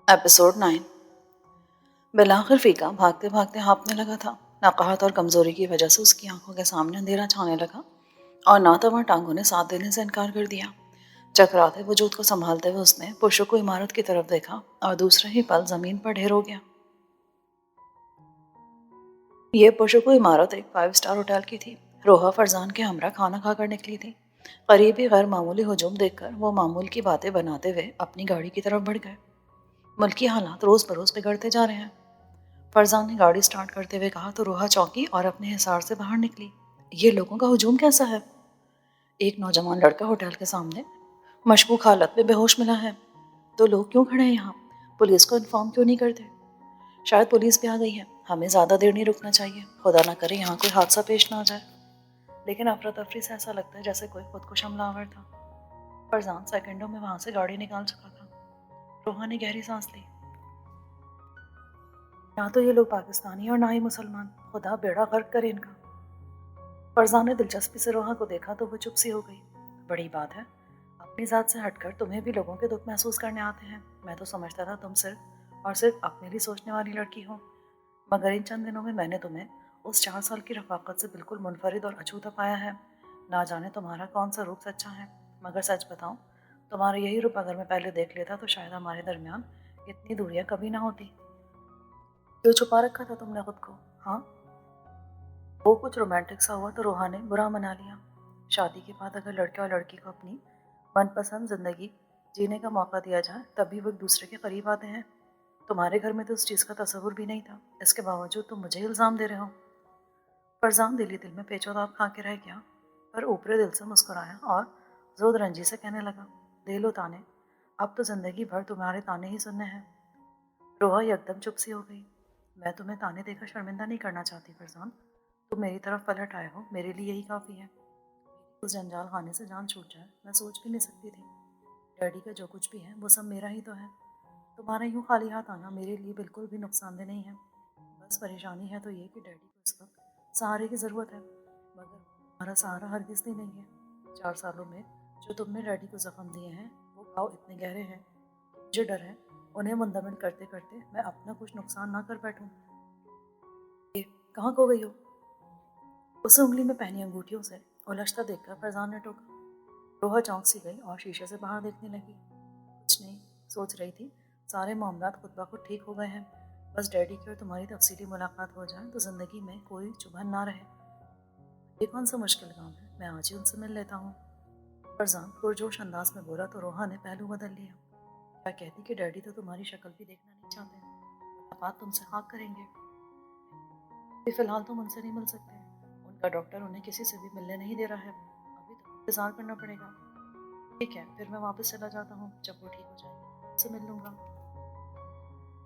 Episode 9। बिलाखिर फीका भागते भागते हाँफने लगा था। नकाहत और कमजोरी की वजह से उसकी आंखों के सामने अंधेरा छाने लगा और नातवर टांगों ने साथ देने से इनकार कर दिया। चकराते वजूद को संभालते हुए उसने पुरुषों को इमारत की तरफ देखा और दूसरे ही पल जमीन पर ढेर हो गया। ये पुरुषों को इमारत एक 5 स्टार होटल की थी। रोहा फरजान के हमरा खाना खाकर निकली थी। करीबी गैर मामूली हुजूम देखकर वो मामूल की बातें बनाते हुए अपनी गाड़ी की तरफ बढ़ गए। मुल्की हालात रोज बरोज बिगड़ते जा रहे हैं। फरजान ने गाड़ी स्टार्ट करते हुए कहा तो रोहा चौंकी और अपने हिसार से बाहर निकली। ये लोगों का हुजूम कैसा है? एक नौजवान लड़का होटल के सामने मशकूक हालत में बेहोश मिला है। तो लोग क्यों खड़े हैं यहाँ? पुलिस को इन्फॉर्म क्यों नहीं करते? शायद पुलिस भी आ गई है। हमें ज्यादा देर नहीं रुकना चाहिए, खुदा ना करे यहाँ कोई हादसा पेश ना आ जाए। लेकिन अफरा तफरी से ऐसा लगता है जैसे कोई खुदकुश हमलावर था। फरजान सेकंडों में वहां से गाड़ी निकाल चुका था। रोहा ने गहरी सांस ली। ना तो ये लोग पाकिस्तानी और ना ही मुसलमान, खुदा बेड़ा गर्क करे इनका। फरजान ने दिलचस्पी से रोहा को देखा तो वो चुप सी हो गई। बड़ी बात है, अपनी जात से हटकर तुम्हें भी लोगों के दुख महसूस करने आते हैं। मैं तो समझता था तुम सिर्फ और सिर्फ अपने लिए सोचने वाली लड़की हो, मगर इन चंद दिनों में मैंने तुम्हें उस 4 साल की रफाकत से बिल्कुल मुनफरिद और अछूता पाया है। ना जाने तुम्हारा कौन सा रूप सच्चा है, मगर सच बताऊं, तुम्हारा यही रूप अगर मैं पहले देख लेता तो शायद हमारे दरमियान इतनी दूरियां कभी ना होती। क्यों छुपा रखा था तुमने खुद को? हाँ, वो कुछ रोमांटिक सा हुआ तो रोहा ने बुरा मना लिया। शादी के बाद अगर लड़के और लड़की को अपनी मनपसंद जिंदगी जीने का मौका दिया जाए तभी वो एक दूसरे के करीब आते हैं। तुम्हारे घर में तो उस चीज़ का तस्वुर भी नहीं था, इसके बावजूद तुम मुझे इल्ज़ाम दे रहे हो। फरजान दिली दिल में पेचोदाब खा के रह गया, पर ऊपरी दिल से मुस्कुराया और जोद रंजी से कहने लगा, दे लो ताने, अब तो जिंदगी भर तुम्हारे ताने ही सुनने हैं। रोहा एकदम चुप सी हो गई। मैं तुम्हें ताने देकर शर्मिंदा नहीं करना चाहती फरजान, तुम मेरी तरफ पलट आए हो, मेरे लिए यही काफ़ी है। उस जंजाल खाने से जान छूट जाए मैं सोच भी नहीं सकती थी। डैडी का जो कुछ भी है वो सब मेरा ही तो है। तुम्हारा यूँ खाली हाथ आना मेरे लिए बिल्कुल भी नुकसानदेह नहीं है। बस परेशानी है तो ये कि डैडी को इस वक्त सहारे की ज़रूरत है, मगर हमारा सहारा हरगिज़ भी नहीं है। 4 सालों में जो तुमने डैडी को ज़ख्म दिए हैं वो घाव इतने गहरे हैं, मुझे डर है उन्हें मुंदमिल करते करते मैं अपना कुछ नुकसान ना कर बैठूं। कहाँ खो गई हो? उसे उंगली में पहनी अंगूठियों से उलझता देखकर फरजान ने टोका। रोहा चौंक सी गई और शीशे से बाहर देखने लगी। कुछ नहीं, सोच रही थी सारे मामलात खुद ब खुद ठीक हो गए हैं। बस डैडी की और तुम्हारी तफसीली मुलाकात हो जाए तो ज़िंदगी में कोई चुभन ना रहे। ये कौन सा मुश्किल काम है, मैं आज ही उनसे मिल लेता हूँ। फरजान पुरजोश अंदाज में बोला तो रोहा ने पहलू बदल लिया। क्या कहती कि डैडी तो तुम्हारी शक्ल भी देखना नहीं चाहते, मुलाकात तुमसे खाक करेंगे। अभी फिलहाल तुम उनसे नहीं मिल सकते, उनका डॉक्टर उन्हें किसी से भी मिलने नहीं दे रहा है। अभी तो इंतजार करना पड़ेगा। ठीक है, फिर मैं वापस चला जाता हूँ, जब वो ठीक हो जाएंगे उनसे मिल लूँगा।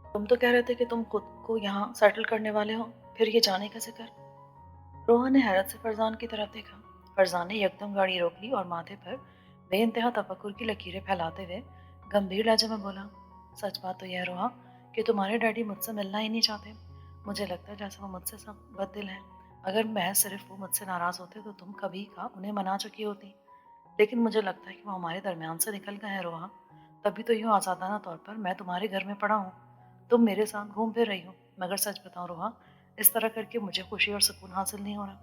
तुम तो कह रहे थे कि तुम खुद को यहाँ सेटल करने वाले हो, फिर ये जाने का जिक्र? रोहा ने हैरत से फरजान की तरफ देखा। फरजान ने यकदम गाड़ी रोक ली और माथे पर बेइंतहा तफक्कुर की लकीरें फैलाते हुए गंभीर लहजे में बोला, सच बात तो यह रोहा कि तुम्हारे डैडी मुझसे मिलना ही नहीं चाहते। मुझे लगता है जैसे वो मुझसे सब बददिल हैं। अगर मैं सिर्फ वो मुझसे नाराज़ होते तो तुम कभी का उन्हें मना चुकी होती। लेकिन मुझे लगता है कि वो हमारे दरमियान से निकल गए हैं रोहा। तभी तो यूँ आज़ादाना तौर पर मैं तुम्हारे घर में पड़ा हूँ, तुम मेरे साथ घूम फिर रही हो। मगर सच बताऊँ रोहा, इस तरह करके मुझे खुशी और सुकून हासिल नहीं हो रहा,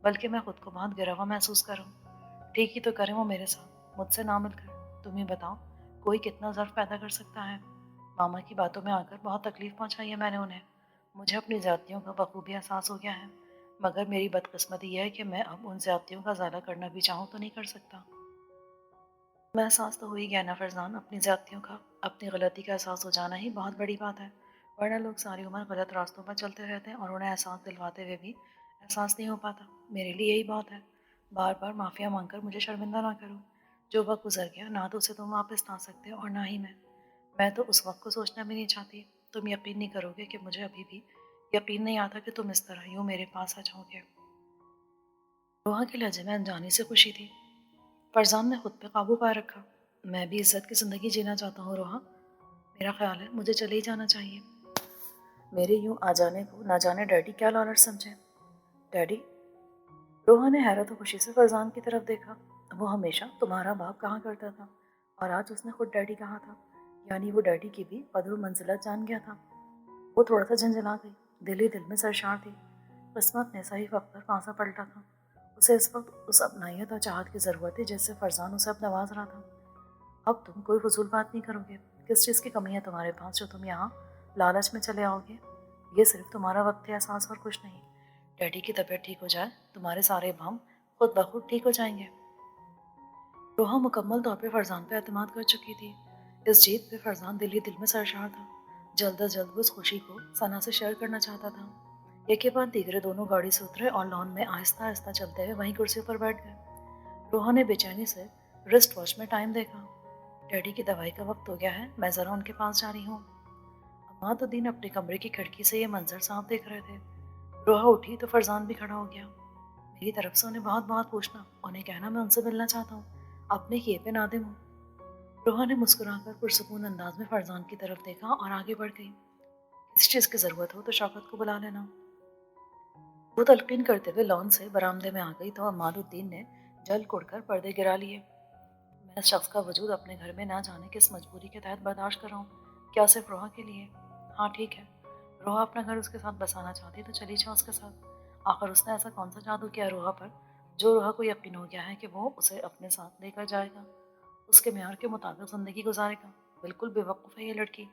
बल्कि मैं खुद को बहुत गिरा हुआ महसूस कर रहा हूँ। ठीक ही तो करें वो मेरे साथ, मुझसे ना मिलकर। तुम ही बताओ, कोई कितना ज़र्फ पैदा कर सकता है? मामा की बातों में आकर बहुत तकलीफ पहुँचाई है मैंने उन्हें। मुझे अपनी ज़्यादतियों का बखूबी एहसास हो गया है, मगर मेरी बदकिस्मती यह है कि मैं अब उन ज़्यादतियों का ज़्यादा करना भी चाहूँ तो नहीं कर सकता। मैं एहसास तो हो ही गया ना फरजान अपनी ज़्यादतियों का। अपनी गलती का एहसास हो जाना ही बहुत बड़ी बात है, वरना लोग सारी उम्र गलत रास्तों पर चलते रहते हैं और उन्हें एहसास दिलवाते हुए भी एहसास नहीं हो पाता। मेरे लिए यही बहुत है। बार बार माफ़िया मांगकर मुझे शर्मिंदा ना करो। जो वक्त गुजर गया ना तो उसे तुम वापस ला सकते हो और ना ही मैं तो उस वक्त को सोचना भी नहीं चाहती। तुम यकीन नहीं करोगे कि मुझे अभी भी यकीन नहीं आता कि तुम इस तरह यूँ मेरे पास आ जाओगे। रोहा के लहजे में अनजानी से खुशी थी। फरजान ने खुद पे काबू पाए रखा। मैं भी इज्जत की ज़िंदगी जीना चाहता हूँ रोहा। मेरा ख्याल है मुझे चले ही जाना चाहिए। मेरे यूं आ जाने को ना जाने डैडी क्या लालच समझे। डैडी? रोहा ने हैरत और खुशी से फरजान की तरफ देखा। वो हमेशा तुम्हारा बाप कहा करता था और आज उसने खुद डैडी कहा था। यानी वो डैडी की भी कदर मंजिलत जान गया था। वो थोड़ा सा झंझला गई, दिल ही दिल में सरशार थी। किस्मत ने सही वक्त पर पांसा पलटा था। उसे इस वक्त उस अपनायत और चाहत की ज़रूरत थी जिससे फरजान उसे अब नवाज रहा था। अब तुम कोई फजूल बात नहीं करोगे। किस चीज़ की कमी है तुम्हारे पास जो तुम यहाँ लालच में चले आओगे? ये सिर्फ तुम्हारा वक्त है एहसास और कुछ नहीं। डैडी की तबीयत ठीक हो जाए, तुम्हारे सारे भम खुद ब खुद ठीक हो जाएंगे। रोहा मुकम्मल तौर पे फरजान पे एतमाद कर चुकी थी। इस जीत पे फरजान दिल ही दिल में सरशार था। जल्द अज जल्द वो उस खुशी को सना से शेयर करना चाहता था। एक के बाद दीगरे दोनों गाड़ी से उतरे और लॉन में आहिस्ता आहिस्ता चलते हुए वहीं कुर्सी पर बैठ गए। रोहा ने बेचैनी से रिस्ट वॉच में टाइम देखा। डैडी की दवाई का वक्त हो गया है, मैं ज़रा उनके पास जा रही हूँ। अमादुद्दीन अपने कमरे की खिड़की से ये मंजर साफ देख रहे थे। रोहा उठी तो फरजान भी खड़ा हो गया। मेरी तरफ से उन्हें बहुत बहुत पूछना, उन्हें कहना मैं उनसे मिलना चाहता हूँ, अपने किए पे नादिम हूँ। रोहा ने मुस्कुराकर पुरसुकून अंदाज में फरजान की तरफ देखा और आगे बढ़ गई। किसी चीज़ की ज़रूरत हो तो शौकत को बुला लेना। वो तलकीन करते हुए लॉन से बरामदे में आ गई तो अमादुद्दीन ने जल कुड़कर पर्दे गिरा लिए। मैं इस शख्स का वजूद अपने घर में ना जाने किस मजबूरी के तहत बर्दाश्त कर रहा हूँ, क्या सिर्फ रोहा के लिए? हाँ ठीक है, रोहा अपना घर उसके साथ बसाना चाहती तो चली जाओ उसके साथ। आखिर उसने ऐसा कौन सा जादू किया रोहा पर जो रोहा को यकीन हो गया है कि वो उसे अपने साथ लेकर जाएगा, उसके म्यार के मुताबिक ज़िंदगी गुजारेगा। बिल्कुल बेवकूफ़ है ये लड़की।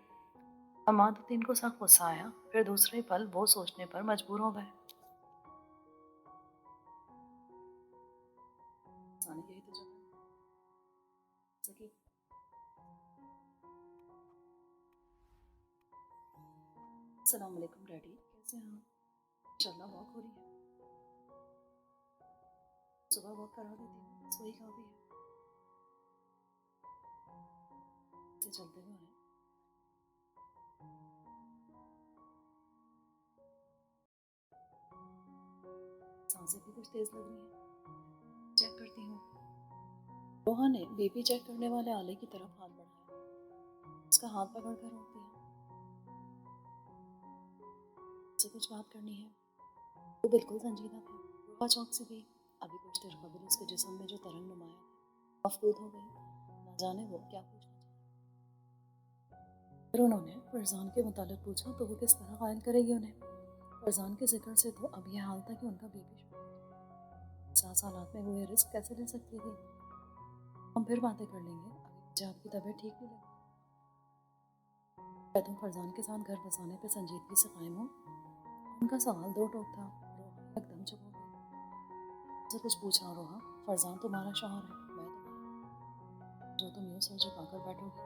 अमादुद्दीन को सख्त गुस्सा आया, फिर दूसरे पल वो सोचने पर मजबूर हो गए। यही तो जगह है। अस्सलाम वालेकुम डैडी, कैसे हैं आप? इंशाल्लाह वॉक हो रही है। सुबह वॉक करा देती हूँ, बस वही काफ़ी है। से चलते हुए हैं। सांसें भी कुछ तेज लग रही हैं। चेक करती हूँ। रोहा ने बीपी चेक करने वाले आले की तरफ हाथ बढ़ाया। उसका हाथ पकड़कर रोक दिया। उससे कुछ बात करनी है। वो बिल्कुल संजीदा था। रोहा चौंक सी गई। अभी कुछ देर कबल उसके जिस्म में जो तरंग नुमाया थी मफकूद हो गई। ना जाने वो क्या पूछना चाहती। फिर उन्होंने फरजान के मुतालिक पूछा तो वो किस तरह कायल करेगी उन्हें? फरजान के जिक्र से तो अब यह हाल था कि उनका बीपी सात हालात में वो ये रिस्क कैसे ले सकती थी? हम फिर बातें कर लेंगे, अभी मुझे आपकी तबीयत ठीक नहीं लगी। क्या तुम फरजान के साथ घर बसाने पे संजीदगी से कायम हो? उनका सवाल दो टोक था। रोहा एकदम चुप हो गई। मुझसे कुछ पूछना रोहा, फरजान तुम्हारा शौहर है, मैं तुम्हारा। जो तुम यूँ सर झुकाकर बैठोगी?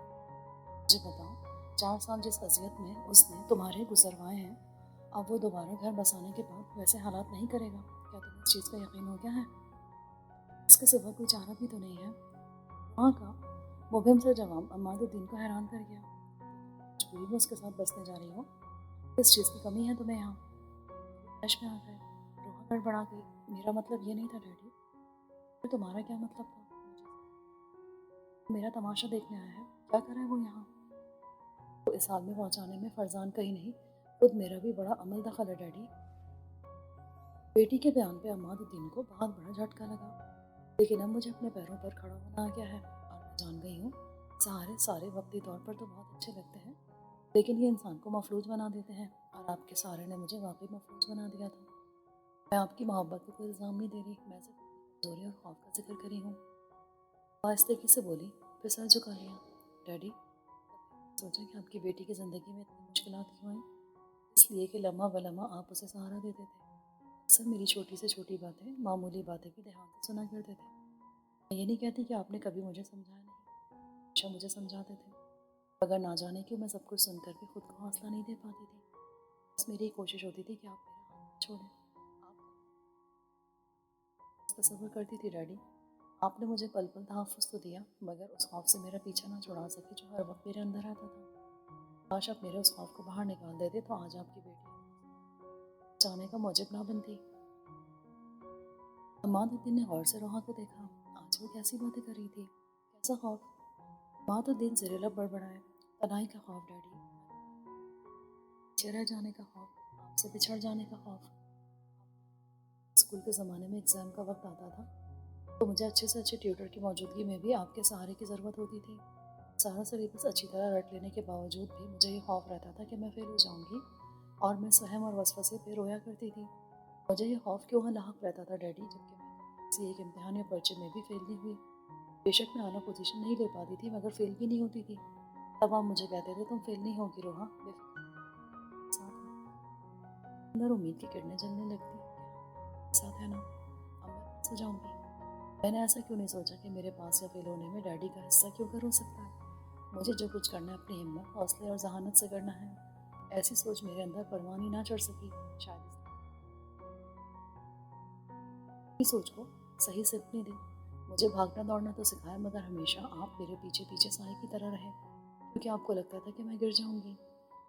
मुझे बताओ, 4 साल जिस अजियत में उसने तुम्हारे गुजरवाए हैं, अब वो दोबारा घर बसाने के बाद वैसे हालात नहीं करेगा? क्या तुम्हें इस चीज़ का यकीन हो गया है? इसके सिवा कोई चारा भी तो नहीं है। वहाँ का मुबहिम सा जवाब अमादुद्दीन को हैरान कर गया। मजबूरी में उसके साथ बसने जा रही हो? किस चीज़ की कमी है तुम्हें यहाँ? होश में आ गए। रोहा गड़बड़ा गई। मेरा मतलब ये नहीं था डैडी। फिर तुम्हारा क्या मतलब था? मेरा तमाशा देखने आया है, क्या कर रहा है वो यहाँ? तो इस हाल में पहुँचाने में फरजान कहीं नहीं, खुद मेरा भी बड़ा अमल दखल है डैडी। बेटी के बयान पे अमादुद्दीन को बहुत बड़ा झटका लगा। लेकिन अब मुझे अपने पैरों पर खड़ा होना आ गया है और मैं जान गई हूँ सहारे सारे वक्ती तौर पर तो बहुत अच्छे लगते हैं, लेकिन ये इंसान को मफलूज बना देते हैं और आपके सहारे ने मुझे वाकई मफलूज बना दिया था। मैं आपकी मोहब्बत को कोई इल्ज़ाम नहीं दे रही, मैं सिर्फ कमजोरी और खौफ का जिक्र करी हूँ। आहिस्तेगी से बोली, फिर सर झुका लिया। डैडी, सोचा कि आपकी बेटी की ज़िंदगी में इतनी मुश्किलात क्यों आई? इसलिए कि लम्हा ब लम्हा आप उसे सहारा देते थे। अक्सर मेरी छोटी से छोटी बातें, मामूली बातें भी ध्यान से सुना करते थे। मैं ये नहीं कहती कि आपने कभी मुझे समझाया नहीं, हमेशा मुझे समझाते थे, अगर ना जाने क्यों मैं सब कुछ सुनकर भी खुद को हौसला नहीं दे पाती थी। बस मेरी कोशिश होती थी कि आप मेरा हाथ छोड़ें। आप तसव्वुर करती थी डैडी, आपने मुझे पल पल तहफ़्फ़ुज़ तो दिया, मगर उस खौफ से मेरा पीछा ना छुड़ा सकी जो हर वक्त मेरे अंदर आता था। काश आप मेरे उस खौफ को बाहर निकाल देते तो आज आपकी बेटी जाने का मौजब ना बनती। अमादुद्दीन ने गौर से रोहा को देखा। आज वो कैसी बातें कर रही थी? कैसा खौफ? अमादुद्दीन ज़ेरे लब बड़बड़ाए। तनाई का खौफ डैडी, पीछे रह जाने का खौफ, आपसे बिछड़ जाने का खौफ। स्कूल के ज़माने में एग्ज़ाम का वक्त आता था तो मुझे अच्छे से अच्छे ट्यूटर की मौजूदगी में भी आपके सहारे की ज़रूरत होती थी। सारा सिलेबस अच्छी तरह रट लेने के बावजूद भी मुझे ये खौफ रहता था कि मैं फेल हो जाऊंगी, और मैं सहम और वसवसे पे रोया करती थी। मुझे ये खौफ क्यों लाहक रहता था डैडी, जबकि मैं किसी एक इम्तिहान या पर्चे में भी फेल नहीं हुई। बेशक मैं आला पोजीशन नहीं ले पाती थी, मगर फेल भी नहीं होती थी। तब आप मुझे कहते थे, तुम फेल नहीं होगी रोहा, बेफिक्र साथ में। अंदर उम्मीद की किरणें जलने लगती, साथ है ना, अब मैं पास हो जाऊंगी। मैंने ऐसा क्यों नहीं सोचा कि मेरे पास या फेल होने में डैडी का हिस्सा क्यों कर हो सकता है। मुझे जो कुछ करना है अपनी हिम्मत, हौसले और जहानत से करना है। ऐसी सोच मेरे अंदर परवानी ना चढ़ सकी। शायद इस सोच को सही से अपने दिन मुझे भागना दौड़ना तो सिखाया, मगर हमेशा आप मेरे पीछे पीछे साए की तरह रहे, क्योंकि आपको लगता था कि मैं गिर जाऊंगी।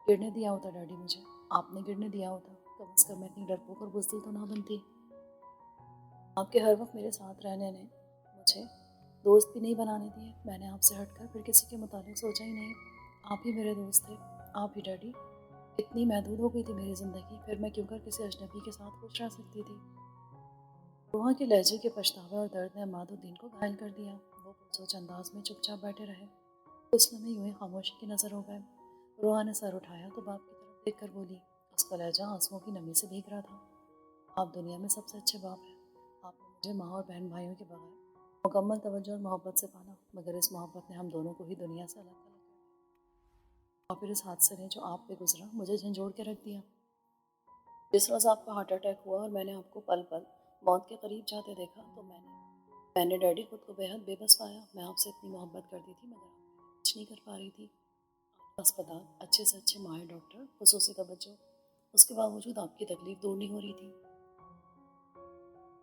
गिरने दिया होता डैडी मुझे, आपने गिरने दिया होता, कम से कम मैं इतनी डरपोक और बुज़दिल तो ना बनती। आपके हर वक्त मेरे साथ रहने ने मुझे दोस्त भी नहीं बनाने दिए। मैंने आपसे हटकर फिर किसी के मुताबिक सोचा ही नहीं। आप ही मेरे दोस्त थे, आप ही डैडी। इतनी महदूद हो गई थी मेरी ज़िंदगी, फिर मैं क्यों कर किसी अजनबी के साथ खुश रह सकती थी। रोहा के लहजे के पछतावे और दर्द ने अमादुद्दीन को घायल कर दिया। वो पुरसोच अंदाज में चुपचाप बैठे रहे। कुछ लम्हे यूं ही खामोशी की नज़र हो गए। रोहा ने सर उठाया तो बाप की तरफ देख कर बोली। उसका लहजा आंसुओं की नमी से भीग रहा था। आप दुनिया में सबसे अच्छे बाप हैं। आपने मुझे माँ और बहन भाइयों के बगैर मुकम्मल तवज्जो और मोहब्बत से पाला, मगर इस मोहब्बत ने हम दोनों को ही दुनिया से अलग कर दिया। और फिर इस हादसे ने जो आप पे गुजरा, मुझे झंझोड़ के रख दिया। जिस रोज़ आपका हार्ट अटैक हुआ और मैंने आपको पल पल मौत के करीब जाते देखा, तो मैंने डैडी खुद को बेहद बेबस पाया। मैं आपसे इतनी मोहब्बत करती थी, मगर आप कुछ नहीं कर पा रही थी। अस्पताल, अच्छे से अच्छे माहिर डॉक्टर, खुसूसी तवज्जो, उसके बावजूद आपकी तकलीफ दूर नहीं हो रही थी।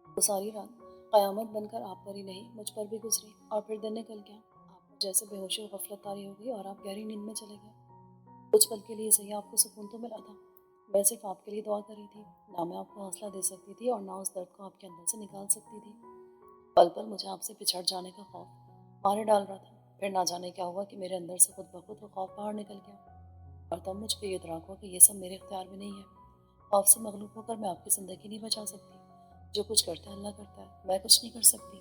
वो सारी रात क़यामत बनकर आप पर ही नहीं, मुझ पर भी गुजरी। और फिर दिन निकल गया। आप पर जैसे बेहोशी और गफलत तारी हो गई और आप गहरी नींद में चले गए। कुछ पल के लिए सही आपको सुकून तो मिला था। मैं सिर्फ आपके लिए दुआ करी थी। ना मैं आपको हौसला दे सकती थी और ना उस दर्द को आपके अंदर से निकाल सकती थी। पल पल मुझे आपसे पिछड़ जाने का खौफ मारे डाल रहा था। फिर ना जाने क्या हुआ कि मेरे अंदर से खुद ब खुद वो खौफ बाहर निकल गया, और तब मुझ पर ये इतराक हुआ कि ये सब मेरे इख्तियार में नहीं है। खौफ से मगलूब होकर मैं आपकी ज़िंदगी नहीं बचा सकती। जो कुछ करता है अल्लाह करता है, मैं कुछ नहीं कर सकती।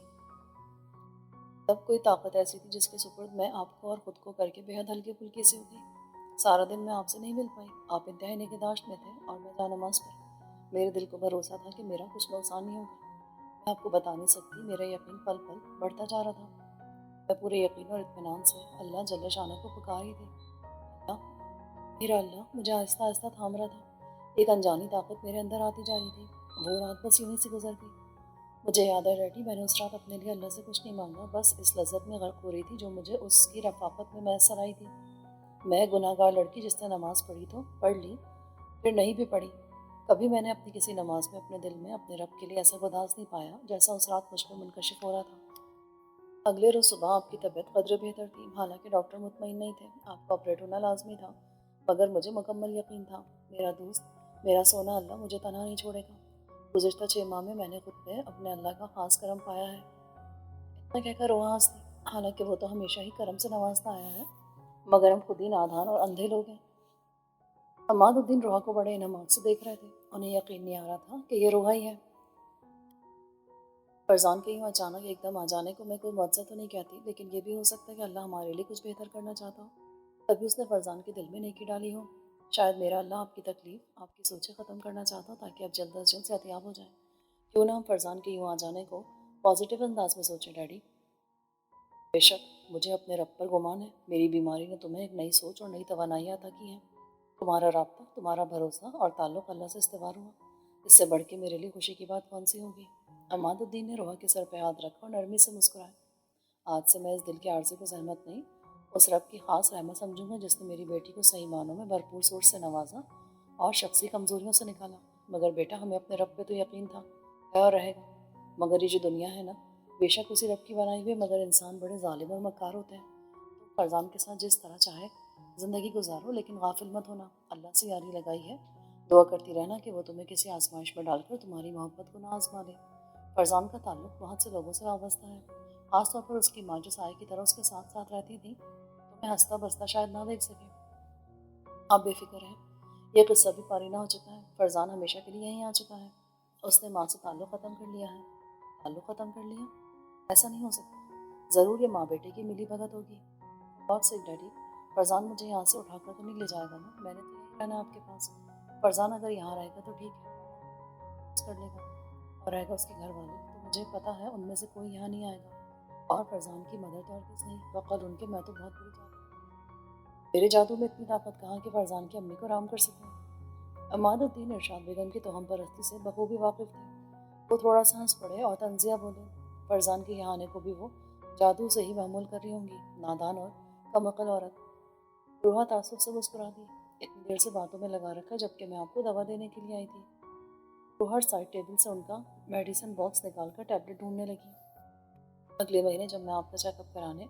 तब कोई ताकत ऐसी थी जिसके सुपुर्द मैं आपको और ख़ुद को करके बेहद हल्के फुल्के से हो गई। सारा दिन मैं आपसे नहीं मिल पाई। आप इंतहाई निगहदाश्त में थे और मैं जानमाज पर। मेरे दिल को भरोसा था कि मेरा कुछ नुकसान नहीं होगा। मैं आपको बता नहीं सकती, मेरा यकीन पल पल बढ़ता जा रहा था। मैं पूरे यकीन और इत्मीनान से अल्लाह जल्ल शाना को पुकार ही थी। अल्लाह, मेरा अल्लाह मुझे आहिस्ता आहिस्ता थाम रहा था। एक अनजानी ताकत मेरे अंदर आती जा रही थी। वो रात बस यूं ही से गुजर गई। मुझे याद है डैडी, मैंने उस रात अपने लिए अल्लाह से कुछ नहीं मांगा, बस इस लज़्ज़त में गर्क हो रही थी जो मुझे उसकी रफ़ाक़त में मैसर आई थी। मैं गुनाहगार लड़की जिसने नमाज़ पढ़ी तो पढ़ ली, फिर नहीं भी पढ़ी। कभी मैंने अपनी किसी नमाज में अपने दिल में अपने रब के लिए ऐसा गुदास नहीं पाया जैसा उस रात मुझ पर मुनकशिफ हो रहा था। अगले रोज़ सुबह आपकी तबीयत कदरे बेहतर थी। हालांकि डॉक्टर मुतमईन नहीं थे, आपका ऑपरेट होना लाजमी था, मगर मुझे मुकम्मल यकीन था मेरा दोस्त, मेरा सोना अल्लाह मुझे तनहा नहीं छोड़ेगा। गुज़िश्ता 6 माह में मैंने खुद पे अपने अल्लाह का ख़ास करम पाया है। इतना कहकर रोहा हंस दी। हालांकि वो तो हमेशा ही करम से नवाजता आया है, मगर हम खुद ही नादान और अंधे लोग हैं। अमादुद्दीन रोहा को बड़े इनामात से देख रहे थे। उन्हें यकीन नहीं आ रहा था कि ये रोहा ही है। फरजान के यूँ अचानक एकदम आ जाने को मैं कोई मुआवजा तो नहीं कहती, लेकिन ये भी हो सकता है कि अल्लाह हमारे लिए कुछ बेहतर करना चाहता हो। तभी उसने फरजान के दिल में नेकी डाली हो। शायद मेरा अल्लाह आपकी तकलीफ, आपकी सोचें ख़त्म करना चाहता हो, ताकि आप जल्द अज जल्द सेहतियाब हो जाएं। क्यों ना हम फरजान के यूँ आ जाने को पॉजिटिव अंदाज में सोचें डैडी। बेशक मुझे अपने रब पर गुमान है। मेरी बीमारी ने तुम्हें एक नई सोच और नई तवानाई अता की हैं। तुम्हारा राब्ता, तुम्हारा भरोसा और ताल्लुक़ अल्लाह से इस्तेवार हुआ। इससे बढ़ के मेरे लिए खुशी की बात कौन सी होगी। अमादुद्दीन ने रोहा के सर पे हाथ रखा और नरमी से मुस्कुराया। आज से मैं इस दिल के आर्ज़ी को ज़हमत नहीं, उस रब की ख़ास रहमत समझूंगा जिसने मेरी बेटी को सही मानों में भरपूर सोच से नवाजा और शख्सी कमज़ोरियों से निकाला। मगर बेटा, हमें अपने रब पे तो यकीन था, है और रहेगा। मगर ये जो दुनिया है ना, बेशक उसी रब की बनाई हुई, मगर इंसान बड़े जालिम और मक्कार होते हैं। तो फरजान के साथ जिस तरह चाहे ज़िंदगी गुजारो, लेकिन गाफिल मत होना। अल्लाह से यारी लगाई है, दुआ करती रहना कि वो तुम्हें किसी आजमाइश में डालकर तुम्हारी मोहब्बत को ना आजमा ले। फरजान का ताल्लुक बहुत से लोगों से वाबस्ता है, खासतौर पर उसकी माँ जो साए की तरह उसके साथ साथ रहती थी। तुम्हें हंसता बसता शायद ना देख सके। आप बेफिक्र हैं, यह किस्सा भी पारीना हो चुका है। फरजान हमेशा के लिए यहीं आ चुका है। उसने माँ से ताल्लुक ख़त्म कर लिया है। ताल्लुक ख़त्म कर लिया? ऐसा नहीं हो सकता। ज़रूर ये माँ बेटे की मिली भगत होगी। गॉड सेक डैडी, फरजान मुझे यहाँ से उठा कर तो नहीं ले जाएगा ना? मैंने तो यही रहना आपके पास। फरजान अगर यहाँ रहेगा तो ठीक है, कर लेगा, और रहेगा उसके घर वाले तो मुझे पता है उनमें से कोई यहाँ नहीं आएगा। और फरजान की मदद तो और किस नहीं, वक़्त उनके मैं तो बहुत बुरी जादू, मेरे जादू में इतनी ताकत कहाँ कि फरजान की अम्मी को आराम कर सकें। अमादुद्दीन इरशाद बेगम की तोहम परस्ती से बखूबी वाकिफ थे। वो थोड़ा सा हंस पड़े और तंजिया बोले, फरजान के यहाँ आने को भी वो जादू से ही मामूल कर रही होंगी, नादान और कमअक्ल औरत। रूहा तासुब से मुस्कुरा दी, इतनी देर से बातों में लगा रखा जबकि मैं आपको दवा देने के लिए आई थी। रूहा साइड टेबल से उनका मेडिसिन बॉक्स निकाल कर टैबलेट ढूंढने लगी। अगले महीने जब मैं आपका चेकअप कराने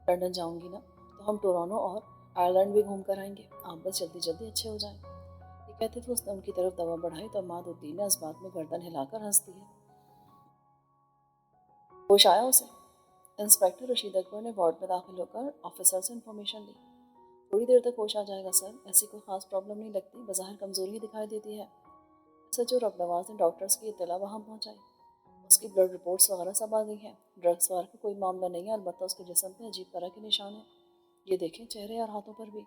लंदन जाऊंगी ना, तो हम टोरंटो और आयरलैंड भी घूम कर आएंगे, आप बस जल्दी जल्दी अच्छे हो जाएं। ये कहते थे उसने उनकी तरफ दवा बढ़ाई तो अमादुद्दीन ने इस बात में गर्दन हिलाकर हंस दी है। होश आया उसे? इंस्पेक्टर रशीद अकबर ने वार्ड में दाखिल होकर ऑफिसर से इन्फॉर्मेशन ली। थोड़ी देर तक होश आ जाएगा सर, ऐसी कोई खास प्रॉब्लम नहीं लगती, बज़ाहिर कमजोरी दिखाई देती है। सच और रबनवाज ने डॉक्टर्स की इत्तला वहाँ पहुँचाई। उसकी ब्लड रिपोर्ट्स वगैरह सब आ गई हैं, ड्रग्स वगैरह का कोई मामला नहीं है, अलबत्ता उसके जिस्म पे अजीब तरह के निशान हैं। ये देखें चेहरे और हाथों पर भी,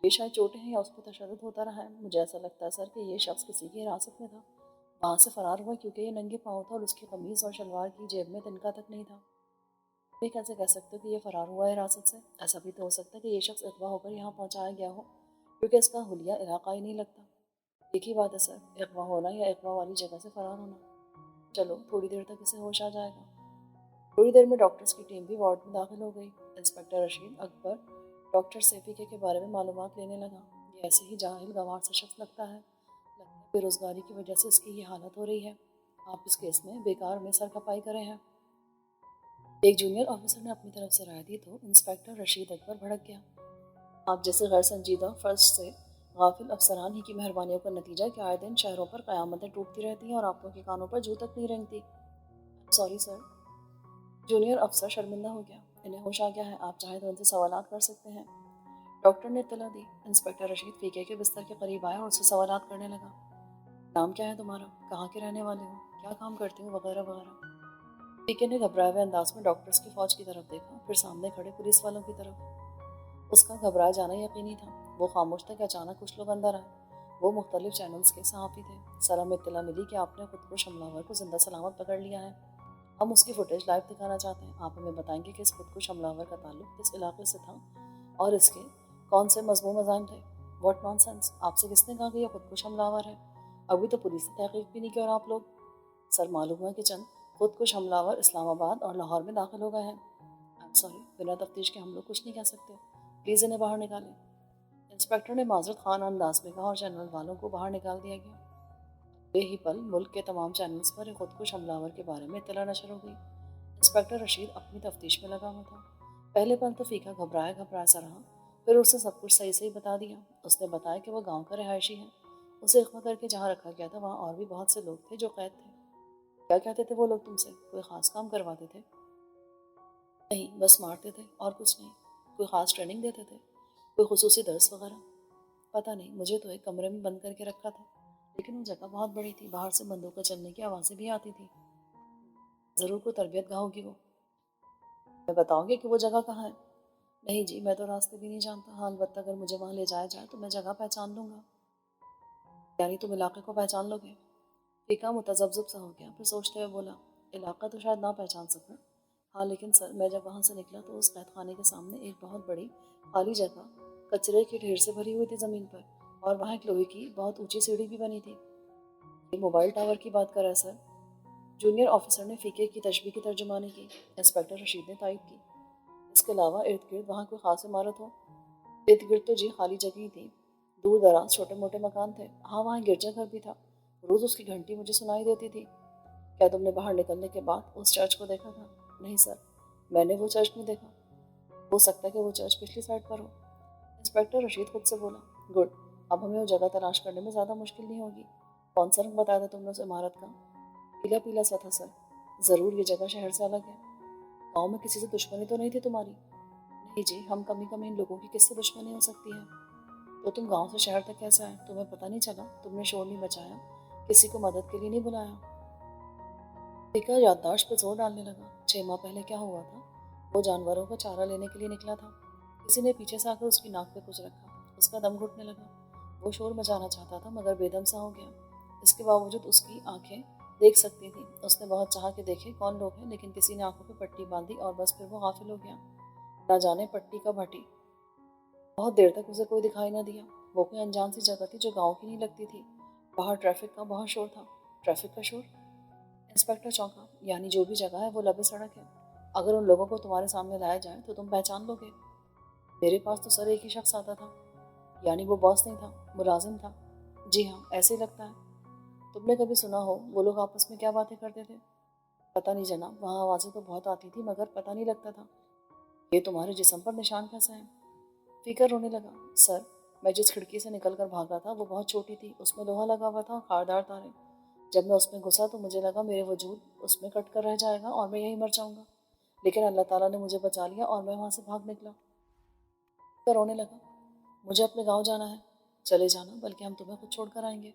ये शायद चोटें हैं या उस पर तशद्दुद होता रहा है। मुझे ऐसा लगता है सर कि ये शख्स किसी की हिरासत में था, वहाँ से फरार हुआ क्योंकि ये नंगे पाँव था और उसकी कमीज़ और शलवार की जेब में तिनका तक नहीं था। ये कैसे कह सकते हो कि ये फरार हुआ है हिरासत से? ऐसा भी तो हो सकता है कि ये शख्स अगवा होकर यहाँ पहुँचाया गया हो, क्योंकि इसका हुलिया इलाका ही नहीं लगता। एक ही बात है सर, अगवा होना या अगवा वाली जगह से फरार होना। चलो थोड़ी देर तक इसे होश आ जाएगा। थोड़ी देर में डॉक्टर्स की टीम भी वार्ड में दाखिल हो गई। इंस्पेक्टर रशीद अकबर डॉक्टर सेफिके के बारे में मालूमात लेने लगा। ये ऐसे ही जाहिल गंवार सा शख्स लगता है बेरोजगारी की वजह से इसकी ये हालत हो रही है। आप इस केस में बेकार में सर खपाई करे हैं। एक जूनियर ऑफिसर ने अपनी तरफ से राय दी तो इंस्पेक्टर रशीद अकबर भड़क गया। आप जैसे गैर संजीदा फर्ज से गाफिल अफसरान ही की मेहरबानियों का नतीजा कि आए दिन शहरों पर क़यामतें टूटती रहती हैं और आप लोगों के कानों पर जू तक नहीं रेंगती। Sorry sir. जूनियर अफसर शर्मिंदा हो गया। इन्हें होश आ गया है, आप चाहें तो उनसे सवालात कर सकते हैं। डॉक्टर ने इत्तला दी। इंस्पेक्टर रशीद फीके के बिस्तर के करीब आया और उससे सवालात करने लगा। नाम क्या है तुम्हारा, कहाँ के रहने वाले हो, क्या काम करते हो, वगैरह वगैरह। फीके ने घबराए हुए अंदाज में डॉक्टर्स की फौज की तरफ देखा, फिर सामने खड़े पुलिस वालों की तरफ। उसका घबराया जाना यकीनी था। वो खामोश था कि अचानक कुछ लोग अंदर आए। वो मुख्तलिफ चैनल्स के सहाफ़ी थे। सर हमें इत्तला मिली कि आपने खुद को हमलावर को जिंदा सलामत पकड़ लिया है। हम उसकी फुटेज लाइव दिखाना चाहते हैं। आप हमें बताएंगे कि इस खुदकुश हमलावर का ताल्लुक किस इलाके से था और इसके कौन से मजमूम अज़ाइम थे। व्हाट नॉनसेंस, आपसे किसने कहा कि यह खुदकुश हमलावर है? अभी तो पुलिस ने तहकीक भी नहीं की और आप लोग। सर मालूम हुआ कि चंद खुदकुश हमलावर इस्लामाबाद और लाहौर में दाखिल हो गए हैं। आई एम सॉरी, बिना तफ्तीश के हम लोग कुछ नहीं कह सकते, प्लीज़ इन्हें बाहर निकालें। इंस्पेक्टर ने माजरत खान अंदाज में कहा और चैनल वालों को बाहर निकाल दिया गया। यही पल मुल्क के तमाम चैनल्स पर एक खुदकुश हमलावर के बारे में इत्तला नशर हो गई। इंस्पेक्टर रशीद अपनी तफ्तीश में लगा हुआ था। पहले पल तो फीका घबराया घबराया सा रहा, फिर उसने सब कुछ सही सही बता दिया। उसने बताया कि वह गांव का रिहायशी है। उसे अगवा करके जहाँ रखा गया था वहाँ और भी बहुत से लोग थे जो कैद थे। क्या कहते थे वो लोग तुमसे, कोई ख़ास काम करवाते थे? नहीं, बस मारते थे और कुछ नहीं। कोई ख़ास ट्रेनिंग देते थे, कोई खुसूसी दर्स वगैरह? पता नहीं, मुझे तो एक कमरे में बंद करके रखा था, लेकिन वो जगह बहुत बड़ी थी, बाहर से बंदूकें चलने की आवाज़ें भी आती थी। ज़रूर कोई तरबियत गाह होगी वो। मैं बताओगे कि वो जगह कहाँ है? नहीं जी, मैं तो रास्ते भी नहीं जानता। हाँ, अलबत्ता अगर मुझे वहाँ ले जाया जाए तो मैं जगह पहचान लूँगा। यानी तुम इलाके को पहचान लोगे? फीका मुतज़ब्ज़ब सा हो गया, फिर सोचते हुए बोला, इलाका तो शायद ना पहचान सकूँ। हाँ लेकिन सर, मैं जब वहाँ से निकला तो उस कैद खाने के सामने एक बहुत बड़ी खाली जगह कचरे के ढेर से भरी हुई थी ज़मीन पर, और वहाँ एक लोहे की बहुत ऊंची सीढ़ी भी बनी थी। ये मोबाइल टावर की बात कर रहा है सर। जूनियर ऑफिसर ने फीके की तशबीह की तर्जुमानी की। इंस्पेक्टर रशीद ने तायद की। इसके अलावा इर्द गिर्द वहाँ कोई खास इमारत हो? इर्द गिर्द तो जी खाली जगह ही थी, दूर दराज छोटे मोटे मकान थे। हाँ, वहाँ गिरजाघर भी था, रोज़ उसकी घंटी मुझे सुनाई देती थी। क्या तुमने बाहर निकलने के बाद उस चर्च को देखा था? नहीं सर, मैंने वो चर्च नहीं देखा। हो सकता है कि वो चर्च पिछली साइड पर हो। इंस्पेक्टर रशीद खुद से बोला। गुड, अब हमें वो जगह तलाश करने में ज़्यादा मुश्किल नहीं होगी। कौन सा रंग बताया था तुमने उस इमारत का? पीला पीला सा था सर। ज़रूर ये जगह शहर से अलग है। गाँव में किसी से दुश्मनी तो नहीं थी तुम्हारी? नहीं जी, हम कमी कमी इन लोगों की किससे दुश्मनी हो सकती है? तो तुम गाँव से शहर तक कैसे आए? तुम्हें पता नहीं चला? तुमने शोर नहीं बचाया, किसी को मदद के लिए नहीं बुलाया? फीका याददाश्त पर जोर डालने लगा। 6 माह पहले क्या हुआ था? वो जानवरों का चारा लेने के लिए निकला था। किसी ने पीछे से आकर उसकी नाक पे कुछ रखा। उसका दम घुटने लगा। वो शोर मचाना चाहता था मगर बेदम सा हो गया। इसके बावजूद उसकी आंखें देख सकती थी। उसने बहुत चाह के देखे कौन लोग हैं, लेकिन किसी ने आंखों पे पट्टी बांधी और बस फिर वो गाफिल हो गया। ना जाने पट्टी कब हटी। बहुत देर तक उसे कोई दिखाई न दिया। वो कोई अनजान सी जगह थी जो गांव की नहीं लगती थी। बाहर ट्रैफिक का बहुत शोर था। ट्रैफिक का शोर? इंस्पेक्टर चौंका। यानी जो भी जगह है वो लबे सड़क है। अगर उन लोगों को तुम्हारे सामने लाया जाए तो तुम पहचान लोगे? मेरे पास तो सर एक ही शख्स आता था। यानी वो बॉस नहीं था, मुलाजिम था? जी हाँ, ऐसे ही लगता है। तुमने कभी सुना हो वो लोग आपस में क्या बातें करते थे? पता नहीं जनाब, वहाँ आवाज़ें तो बहुत आती थी मगर पता नहीं लगता था। ये तुम्हारे जिस्म पर निशान कैसा है? फीकर रोने लगा। सर, मैं जिस खिड़की से निकल कर भागा था वो बहुत छोटी थी। उसमें लोहा लगा हुआ था, खारदार तारे। जब मैं उसमें घुसा तो मुझे लगा मेरे वजूद उसमें कट कर रह जाएगा और मैं यहीं मर जाऊंगा। लेकिन अल्लाह ताला ने मुझे बचा लिया और मैं वहाँ से भाग निकला। फीकर रोने लगा। मुझे अपने गाँव जाना है। चले जाना, बल्कि हम तुम्हें खुद छोड़ कर आएंगे।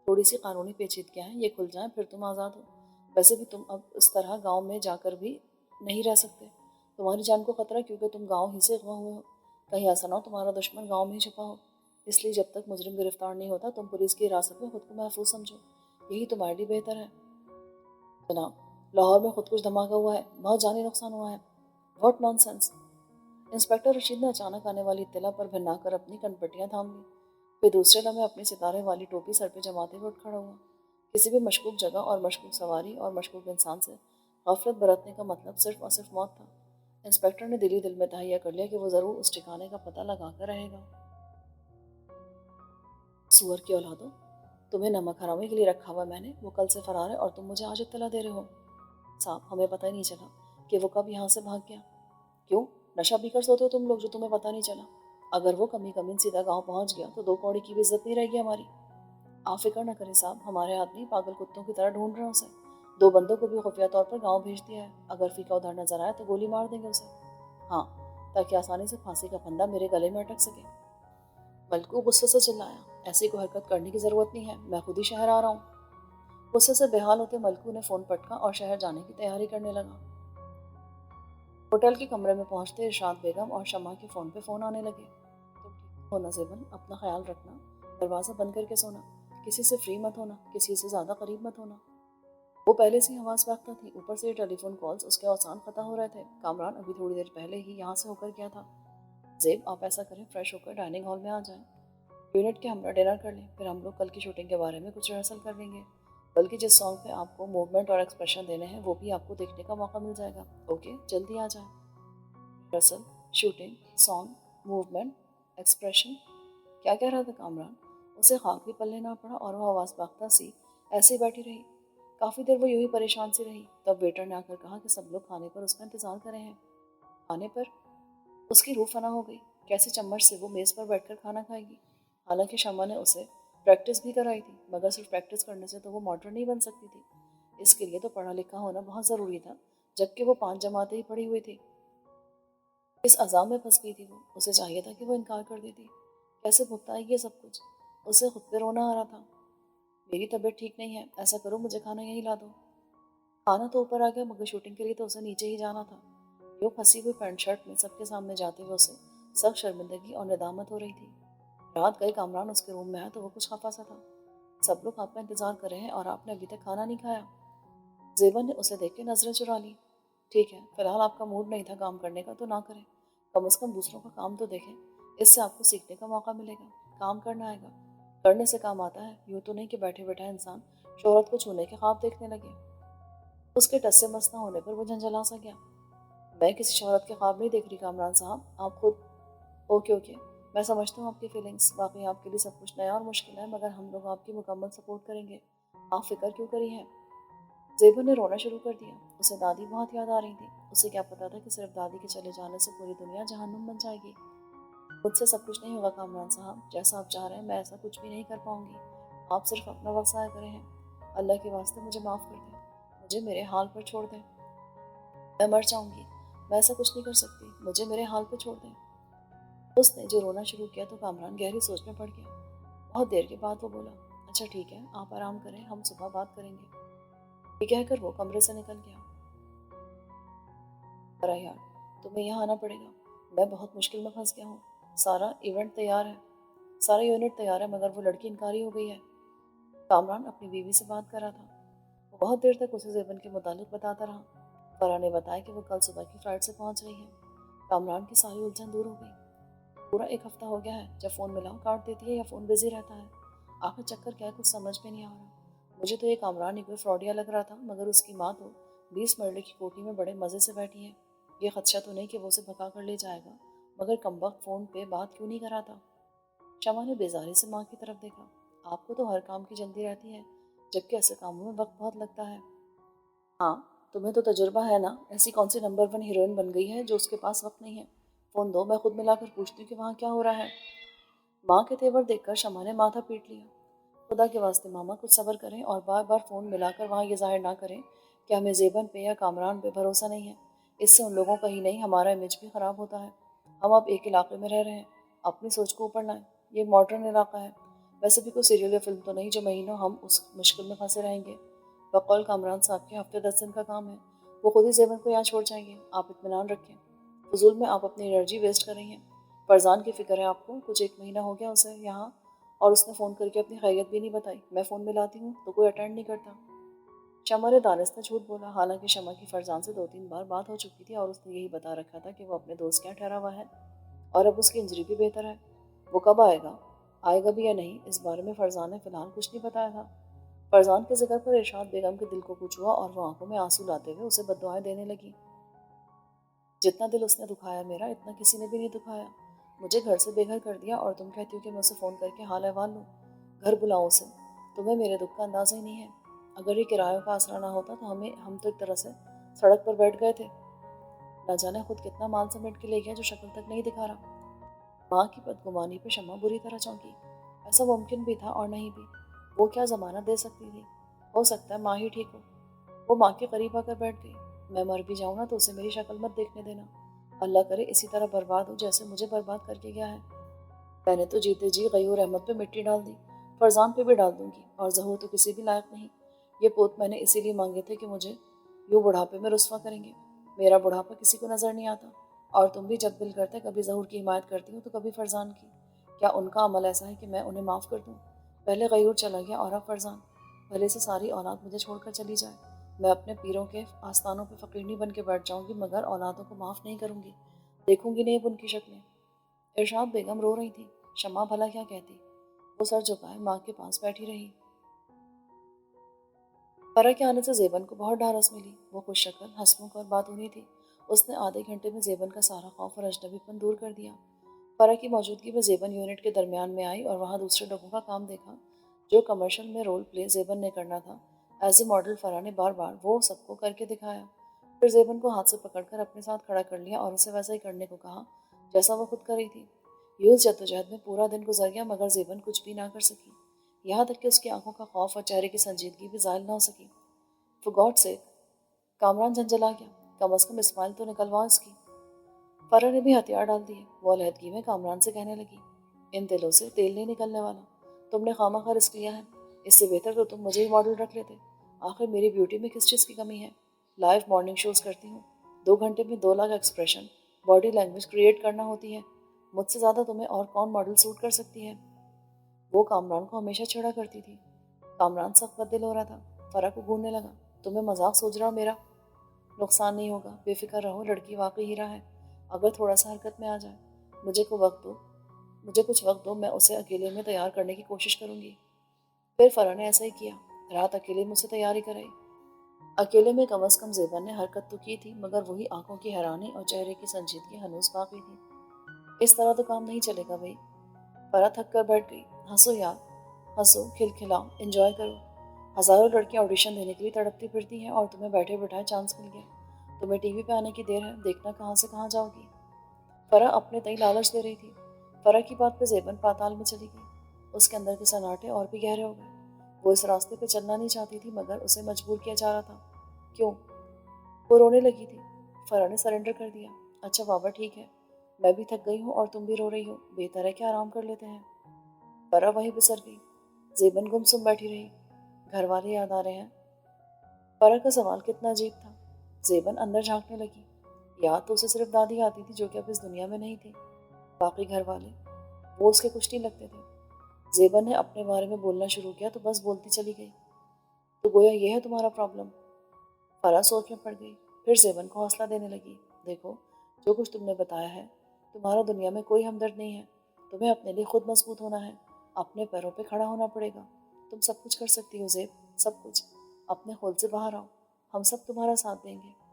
थोड़ी सी कानूनी पेचीदगियाँ हैं, ये खुल जाएं फिर तुम आज़ाद हो। वैसे भी तुम अब इस तरह गाँव में जाकर भी नहीं रह सकते। तुम्हारी जान को खतरा क्योंकि तुम गाँव ही से अगवा हुए हो। कहीं ऐसा ना हो तुम्हारा दुश्मन गाँव में ही छुपा हो। इसलिए जब तक मुजरिम गिरफ्तार नहीं होता तुम पुलिस की हिरासत में खुद को महफूज समझो। यही तुम्हारे लिए बेहतर है। जनाब, लाहौर में खुद कुछ धमाका हुआ है, बहुत जानी नुकसान हुआ है। What nonsense! इंस्पेक्टर रशीद ने अचानक आने वाली इत्तला पर भिन्ना कर अपनी कनपट्टियाँ थाम ली। फिर दूसरे लम्हे अपनी सितारे वाली टोपी सर पे जमाते हुए उठ खड़ा हुआ। किसी भी मशकूक जगह और मशकूक सवारी और मशकूक इंसान से गफलत बरतने का मतलब सिर्फ और सिर्फ मौत था। इंस्पेक्टर ने दिली दिल में तहैया कर लिया कि वो ज़रूर उस ठिकाने का पता लगा कर रहेगा। सुअर की औलादो, तुम्हें नमक हरामी के लिए रखा हुआ मैंने। वो कल से फरार है और तुम मुझे आज इत्तला दे रहे हो। साहब, हमें पता ही नहीं चला कि वो कब यहाँ से भाग गया। क्यों? नशा पीकर सोते हो तुम लोग जो तुम्हें पता नहीं चला? अगर वो कमी कमीन सीधा गांव पहुंच गया तो दो कौड़ी की भी इज्जत नहीं रहेगी हमारी। आप फिक्र न करें साहब, हमारे आदमी पागल कुत्तों की तरह ढूंढ रहे हैं उसे। दो बंदों को भी खुफिया तौर पर गांव भेज दिया है। अगर फीका उधर नजर आए तो गोली मार देंगे उसे। हाँ, ताकि आसानी से फांसी का फंदा मेरे गले में अटक सके। मलकू गुस्से से चिल्लाया। ऐसी कोई हरकत करने की जरूरत नहीं है, मैं खुद ही शहर आ रहा हूँ। गुस्से से बेहाल होते मलकू ने फोन पटका और शहर जाने की तैयारी करने लगा। होटल के कमरे में पहुंचते इरशाद बेगम और शमा के फ़ोन पे फ़ोन आने लगे। तुम ठीक हो ना ज़ेबन? अपना ख्याल रखना। दरवाज़ा बंद करके सोना। किसी से फ्री मत होना, किसी से ज़्यादा करीब मत होना। वो पहले से ही हवास व्याख्ता थी, ऊपर से ये टेलीफोन कॉल्स उसके औसान ख़ता हो रहे थे। कामरान अभी थोड़ी देर पहले ही यहाँ से होकर गया था। ज़ेब, आप ऐसा करें, फ्रेश होकर डाइनिंग हॉल में आ जाएं। यूनिट के हमरा डिनर कर लें, फिर हम लोग कल की शूटिंग के बारे में कुछ रिहर्सल कर लेंगे। बल्कि जिस सॉन्ग पे आपको मूवमेंट और एक्सप्रेशन देने हैं वो भी आपको देखने का मौका मिल जाएगा। ओके, जल्दी आ जाएं। Rehearsal, shooting, song, movement, expression, क्या कह रहा था कामरान? उसे खाक भी पल्ले ना पड़ा और वह आवाज़ बाख्ता सी ऐसे ही बैठी रही। काफ़ी देर वो यूं ही परेशान सी रही। तब वेटर ने आकर कहा कि सब लोग खाने पर उसका इंतज़ार कर रहे हैं। खाने पर? उसकी रूह फना हो गई। कैसे चम्मच से वो मेज़ पर बैठकर खाना खाएगी? हालांकि शमा ने उसे प्रैक्टिस भी कराई थी, मगर सिर्फ प्रैक्टिस करने से तो वो मॉडर्न नहीं बन सकती थी। इसके लिए तो पढ़ा लिखा होना बहुत ज़रूरी था, जबकि वो 5 जमातें ही पढ़ी हुई थी। इस अज़ाब में फंस गई थी वो। उसे चाहिए था कि वो इनकार कर देती। कैसे भुगताएगी ये सब कुछ? उसे खुद पे रोना आ रहा था। मेरी तबीयत ठीक नहीं है, ऐसा करो मुझे खाना यहीं ला दो। खाना तो ऊपर आ गया मगर शूटिंग के लिए तो उसे नीचे ही जाना था। यूँ फंसी हुई पैंट शर्ट में सबके सामने जाते हुए उसे सख्त शर्मिंदगी और निदामत हो रही थी। रात गए कामरान उसके रूम में आया तो वो कुछ खफा सा था। सब लोग आपका इंतजार कर रहे हैं और आपने अभी तक खाना नहीं खाया। जेबन ने उसे देख के नजरें चुरा ली। ठीक है, फिलहाल आपका मूड नहीं था काम करने का तो ना करें। कम से कम दूसरों का काम तो देखें, इससे आपको सीखने का मौका मिलेगा। काम करना आएगा, करने से काम आता है। यूँ तो नहीं कि बैठे बैठा इंसान शोहरत को छूने के ख्वाब देखने लगे। उसके टस से मस न होने पर वो झंझला सा गया। मैं किसी शोहरत के ख्वाब नहीं देख रही कामरान साहब, आप खुद। ओके ओके, मैं समझता हूँ आपकी फीलिंग्स। वाकई आपके लिए सब कुछ नया और मुश्किल है, मगर हम लोग आपकी मुकम्मल सपोर्ट करेंगे। आप फिक्र क्यों करी हैं? ज़ेबा ने रोना शुरू कर दिया। उसे दादी बहुत याद आ रही थी। उसे क्या पता था कि सिर्फ दादी के चले जाने से पूरी दुनिया जहन्नुम बन जाएगी। मुझसे सब कुछ नहीं होगा कामरान साहब, जैसा आप चाह रहे हैं मैं ऐसा कुछ भी नहीं कर पाऊंगी। आप सिर्फ अपना वक्त ज़ाया करें हैं। अल्लाह के वास्ते मुझे माफ़ कर दें, मुझे मेरे हाल पर छोड़ दें। मैं मर जाऊंगी, मैं ऐसा कुछ नहीं कर सकती, मुझे मेरे हाल पर छोड़ दें। उसने जो रोना शुरू किया तो कामरान गहरी सोच में पड़ गया। बहुत देर के बाद वो बोला, अच्छा ठीक है, आप आराम करें, हम सुबह बात करेंगे। ये कहकर वो कमरे से निकल गया। अरे यार, तुम्हें यहाँ आना पड़ेगा। میں بہت مشکل میں پھنس گیا ہوں۔ سارا یونٹ تیار ہے مگر وہ لڑکی انکاری ہو گئی ہے۔ کامران اپنی بیوی سے بات کر رہا تھا۔ وہ بہت دیر تک اسے زیبن کے متعلق بتاتا رہا۔ فرح نے بتایا کہ وہ کل صبح کی فلائٹ سے پہنچ رہی ہے۔ کامران کی ساری الجھن دور ہو گئی۔ پورا 1 ہفتہ ہو گیا ہے، جب فون ملاؤ کاٹ دیتی ہے یا فون بزی رہتا ہے۔ آخر چکر کیا ہے کچھ سمجھ میں نہیں آ رہا۔ مجھے تو یہ کامران ہی کوئی فراڈیا لگ رہا تھا، مگر اس کی ماں تو 20 مرلے کی کوٹھی میں بڑے مزے سے بیٹھی ہے۔ یہ خدشہ تو نہیں کہ وہ اسے بھگا کر لے جائے گا، مگر کمبخت فون پہ بات کیوں نہیں کراتا؟ شمع نے بیزاری سے ماں کی طرف دیکھا۔ آپ کو تو ہر کام کی جلدی رہتی ہے، جبکہ ایسے کاموں میں وقت بہت لگتا ہے۔ ہاں، تمہیں تو تجربہ ہے نا، ایسی کون سی نمبر 1 ہیروئن بن گئی ہے جو اس کے پاس وقت نہیں ہے؟ فون دو، میں خود ملا کر پوچھتی ہوں کہ وہاں کیا ہو رہا ہے۔ ماں کے تیور دیکھ کر شمع نے ماتھا پیٹ لیا۔ خدا کے واسطے ماما کچھ صبر کریں اور بار بار فون ملا کر وہاں یہ ظاہر نہ کریں کہ ہمیں زیبن پہ یا کامران پہ بھروسہ نہیں ہے۔ اس سے ان لوگوں کا ہی نہیں ہمارا امیج بھی خراب ہوتا ہے۔ ہم اب ایک علاقے میں رہ رہے ہیں، اپنی سوچ کو اوپر لائیں۔ یہ ماڈرن علاقہ ہے، ویسے بھی کوئی سیریل یا فلم تو نہیں جو مہینوں ہم اس مشکل میں پھنسے رہیں گے۔ بقول کامران صاحب کے ہفتے 10 دن کا کام ہے، وہ خود ہی زیبن کو یہاں چھوڑ جائیں گے۔ آپ اطمینان رکھیں، فضول میں آپ اپنی انرجی ویسٹ کر رہی ہیں۔ فرزان کی فکر ہے آپ کو، کچھ 1 مہینہ ہو گیا اسے یہاں، اور اس نے فون کر کے اپنی خیریت بھی نہیں بتائی۔ میں فون ملاتی ہوں تو کوئی اٹینڈ نہیں کرتا۔ شمع نے دانستہ جھوٹ بولا، حالانکہ شمع کی فرزان سے 2-3 بار بات ہو چکی تھی اور اس نے یہی بتا رکھا تھا کہ وہ اپنے دوست کے یہاں ٹھہرا ہوا ہے اور اب اس کی انجری بھی بہتر ہے۔ وہ کب آئے گا بھی یا نہیں، اس بارے میں فرزان نے فی الحال کچھ نہیں بتایا تھا۔ فرزان کے ذکر پر ارشاد بیگم کے دل کو کچھ ہوا اور وہ آنکھوں میں آنسو لاتے ہوئے اسے بددعائیں دینے لگی۔ جتنا دل اس نے دکھایا میرا، اتنا کسی نے بھی نہیں دکھایا۔ مجھے گھر سے بے گھر کر دیا اور تم کہتی ہو کہ میں اسے فون کر کے حال احوال لوں، گھر بلاؤں اسے۔ تمہیں میرے دکھ کا اندازہ ہی نہیں ہے۔ اگر یہ کرایوں کا آسرا نہ ہوتا تو ہم تو ایک طرح سے سڑک پر بیٹھ گئے تھے۔ نہ جانے خود کتنا مال سمیٹ کے لے گیا جو شکل تک نہیں دکھا رہا۔ ماں کی بدگمانی پہ شمع بری طرح چونکی۔ ایسا ممکن بھی تھا اور نہیں بھی، وہ کیا ضمانت دے سکتی تھی؟ ہو سکتا ہے ماں ہی ٹھیک ہو۔ وہ ماں کے قریب آ کر بیٹھ گئی۔ میں مر بھی جاؤں نا تو اسے میری شکل مت دیکھنے دینا، اللہ کرے اسی طرح برباد ہو جیسے مجھے برباد کر کے گیا ہے۔ میں نے تو جیتے جی غیور احمد پہ مٹی ڈال دی، فرزان پہ بھی ڈال دوں گی، اور ظہور تو کسی بھی لائق نہیں۔ یہ پوت میں نے اسی لیے مانگے تھے کہ مجھے یوں بڑھاپے میں رسوا کریں گے۔ میرا بڑھاپا کسی کو نظر نہیں آتا، اور تم بھی جب دل کرتے کبھی ظہور کی حمایت کرتی ہوں تو کبھی فرزان کی۔ کیا ان کا عمل ایسا ہے کہ میں انہیں معاف کر دوں؟ پہلے غیور چلا گیا اور اب فرزان۔ بھلے سے ساری اولاد مجھے چھوڑ کر چلی جائے، میں اپنے پیروں کے آستانوں پہ فقیرنی بن کے بیٹھ جاؤں گی، مگر اولادوں کو معاف نہیں کروں گی، دیکھوں گی نہیں اب ان کی شکلیں۔ ارشاد بیگم رو رہی تھی۔ شمع بھلا کیا کہتی؟ وہ سر جھکائے ماں کے پاس بیٹھی رہی۔ فرح کے آنے سے زیبن کو بہت ڈھارس ملی۔ وہ خوش شکل، ہنسمکھ اور باتونی تھی۔ اس نے آدھے گھنٹے میں زیبن کا سارا خوف اور اجنبی پن دور کر دیا۔ فرح کی موجودگی میں زیبن یونٹ کے درمیان میں آئی اور وہاں دوسرے لوگوں کا کام دیکھا۔ جو کمرشل میں رول پلے زیبن نے کرنا تھا، ایز اے ماڈل فرح نے بار بار وہ سب کو کر کے دکھایا۔ پھر زیبن کو ہاتھ سے پکڑ کر اپنے ساتھ کھڑا کر لیا اور اسے ویسا ہی کرنے کو کہا جیسا وہ خود کر رہی تھی۔ یوں اس جدوجہد میں پورا دن گزر گیا مگر زیبن کچھ بھی نہ کر سکی، یہاں تک کہ اس کی آنکھوں کا خوف اور چہرے کی سنجیدگی بھی زائل نہ ہو سکی۔ فار گاڈ سیک، کامران جھنجھلا گیا، کم از کم اسمائل تو نکلواؤ اس کی۔ فرح نے بھی ہتھیار ڈال دیے۔ وہ علیحدگی میں کامران سے کہنے لگی، ان تیلوں سے تیل نہیں نکلنے والا، تم نے خواہ رسک لیا ہے، اس سے بہتر تو تم مجھے ہی ماڈل رکھ لیتے۔ آخر میری بیوٹی میں کس چیز کی کمی ہے؟ لائیو مارننگ شوز کرتی ہوں، 2 گھنٹے میں 2 lakh expression, body language create کرنا ہوتی ہے، مجھ سے زیادہ تمہیں اور کون ماڈل سوٹ کر سکتی ہے؟ وہ کامران کو ہمیشہ چھیڑا کرتی تھی۔ کامران سخت بددل ہو رہا تھا۔ فرح کو گھورنے لگا، تمہیں مذاق سوچ رہا ہو میرا؟ نقصان نہیں ہوگا، بے فکر رہو، لڑکی واقعی ہیرا ہے، اگر تھوڑا سا حرکت میں آ جائے۔ مجھے کچھ وقت دو، میں اسے اکیلے میں تیار کرنے کی کوشش کروں گی۔ پھر فرح نے ایسا ہی کیا، رات اکیلے میں اسے تیاری کرائی۔ اکیلے میں کم از کم زیبن نے حرکت تو کی تھی مگر وہی آنکھوں کی حیرانی اور چہرے کی سنجیدگی ہنوز باقی تھی۔ اس طرح تو کام نہیں چلے گا بھائی۔ فرح تھک کر بیٹھ گئی۔ ہنسو یار، ہنسو، کھلکھلاؤ، انجوائے کرو۔ ہزاروں لڑکیاں آڈیشن دینے کے لیے تڑپتی پھرتی ہیں اور تمہیں بیٹھے بٹھائے چانس مل گیا۔ تمہیں ٹی وی پہ آنے کی دیر ہے، دیکھنا کہاں سے کہاں جاؤ گی۔ فرح اپنے تئیں لالچ دے رہی تھی۔ فرح کی بات پہ زیبن پاتال میں چلی گئی۔ اس کے اندر کے سناٹے اور بھی گہرے ہو گئے۔ وہ اس راستے پہ چلنا نہیں چاہتی تھی مگر اسے مجبور کیا جا رہا تھا۔ کیوں؟ وہ رونے لگی تھی۔ فرح نے سرنڈر کر دیا۔ اچھا بابا ٹھیک ہے، میں بھی تھک گئی ہوں اور تم بھی رو رہی ہو، بہتر ہے کہ آرام کر لیتے ہیں۔ فرح وہیں بسر گئی۔ زیبن گمسم بیٹھی رہی۔ گھر والے یاد آ رہے ہیں؟ فرح کا سوال کتنا عجیب تھا۔ زیبن اندر جھانکنے لگی۔ یاد تو اسے صرف دادی آتی تھی جو کہ اب اس دنیا میں نہیں تھی، باقی گھر والے وہ اس کے کچھ نہیں لگتے تھے۔ زیبا نے اپنے بارے میں بولنا شروع کیا تو بس بولتی چلی گئی۔ تو گویا یہ ہے تمہارا پرابلم؟ فرح سوچ میں پڑ گئی، پھر زیبن کو حوصلہ دینے لگی۔ دیکھو، جو کچھ تم نے بتایا ہے، تمہارا دنیا میں کوئی ہمدرد نہیں ہے، تمہیں اپنے لیے خود مضبوط ہونا ہے، اپنے پیروں پہ کھڑا ہونا پڑے گا۔ تم سب کچھ کر سکتی ہو زیب، سب کچھ۔ اپنے خود سے باہر آؤ، ہم سب تمہارا ساتھ دیں گے۔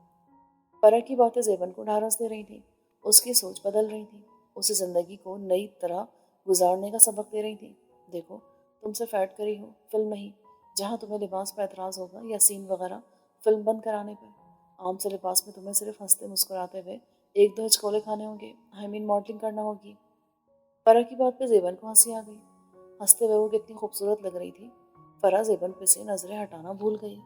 فرح کی باتیں زیبن کو ڈھارس دے رہی تھیں، اس کی سوچ بدل رہی تھی، اسے زندگی کو نئی طرح گزارنے کا سبق دے رہی تھی۔ دیکھو، تم صرف ایڈ کری ہو، فلم نہیں، جہاں تمہیں لباس پہ اعتراض ہوگا یا سین وغیرہ فلم بند کرانے پہ، عام سے لباس میں تمہیں صرف ہنستے مسکراتے ہوئے ایک دو ہچکولے کھانے ہوں گے، ماڈلنگ کرنا ہوگی۔ فرح کی بات پہ زیبن کو ہنسی آ گئی۔ ہنستے ہوئے وہ کتنی خوبصورت لگ رہی تھی، فرح زیبن پہ سے نظریں ہٹانا بھول گئی۔